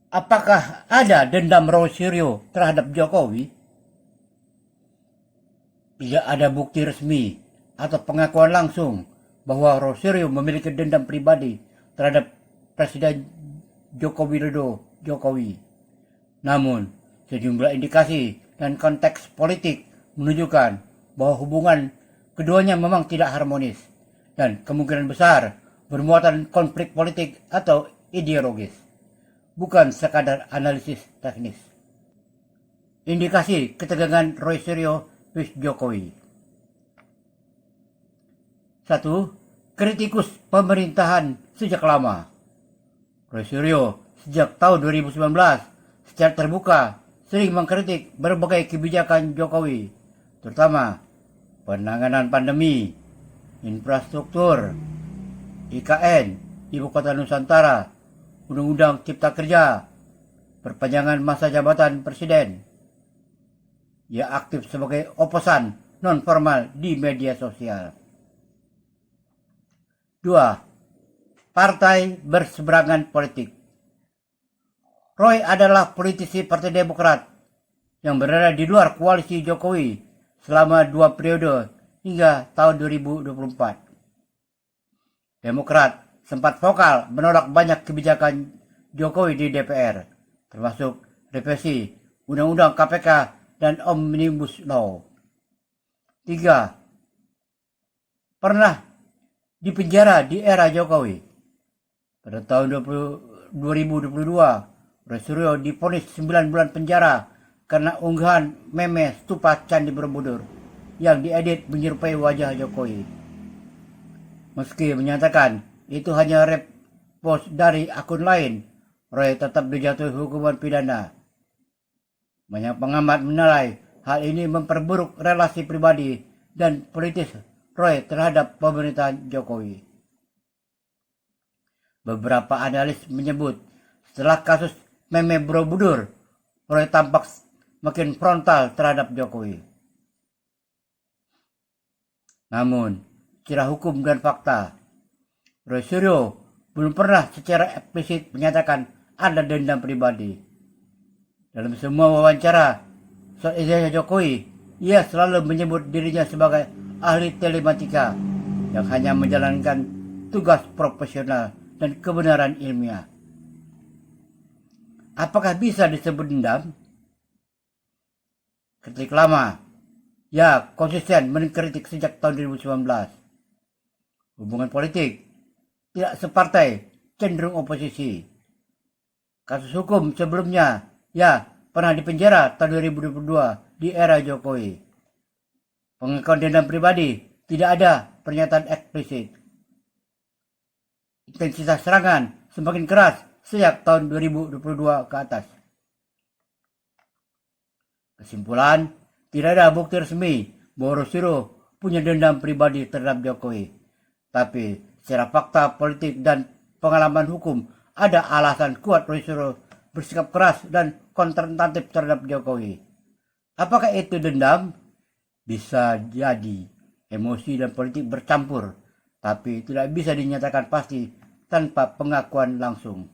Apakah ada dendam Rosario terhadap Jokowi? Tidak ada bukti resmi atau pengakuan langsung bahwa Rosario memiliki dendam pribadi terhadap Presiden Joko Widodo Jokowi. Namun, sejumlah indikasi dan konteks politik menunjukkan bahwa hubungan keduanya memang tidak harmonis dan kemungkinan besar bermuatan konflik politik atau ideologis, bukan sekadar analisis teknis. Indikasi ketegangan Rosario with Jokowi. 1. Kritikus pemerintahan sejak lama. Rosario sejak tahun 2019 secara terbuka sering mengkritik berbagai kebijakan Jokowi, terutama penanganan pandemi, infrastruktur, IKN, Ibu Kota Nusantara, Undang-Undang Cipta Kerja, perpanjangan masa jabatan Presiden. Ia aktif sebagai oposan non-formal di media sosial. 2. Partai berseberangan politik. Roy adalah politisi Partai Demokrat yang berada di luar koalisi Jokowi selama 2 periode hingga tahun 2024. Demokrat sempat vokal menolak banyak kebijakan Jokowi di DPR, termasuk revisi Undang-Undang KPK dan Omnibus Law. 3. Pernah dipenjara di era Jokowi. Pada tahun 2022, Rosario divonis 9 bulan penjara karena unggahan meme stupa Candi Borobudur yang diedit menyerupai wajah Jokowi. Meski menyatakan itu hanya repost dari akun lain, Roy tetap dijatuhi hukuman pidana. Banyak pengamat menilai hal ini memperburuk relasi pribadi dan politis Roy terhadap pemerintahan Jokowi. Beberapa analis menyebut setelah kasus meme Borobudur, Roy tampak makin frontal terhadap Jokowi. Namun, secara hukum dan fakta, Rosario belum pernah secara eksplisit menyatakan ada dendam pribadi. Dalam semua wawancara soal ijazah Jokowi, ia selalu menyebut dirinya sebagai ahli telematika yang hanya menjalankan tugas profesional dan kebenaran ilmiah. Apakah bisa disebut dendam? Kritik lama, ya konsisten mengkritik sejak tahun 2019. Hubungan politik, tidak separtai, cenderung oposisi. Kasus hukum sebelumnya, ya pernah dipenjara tahun 2022 di era Jokowi. Pengakuan dendam pribadi, tidak ada pernyataan eksplisit. Intensitas serangan semakin keras sejak tahun 2022 ke atas. Kesimpulan, tidak ada bukti resmi bahwa Rosario punya dendam pribadi terhadap Jokowi. Tapi secara fakta politik dan pengalaman hukum, ada alasan kuat Rosario bersikap keras dan konfrontatif terhadap Jokowi. Apakah itu dendam? Bisa jadi emosi dan politik bercampur, tapi tidak bisa dinyatakan pasti tanpa pengakuan langsung.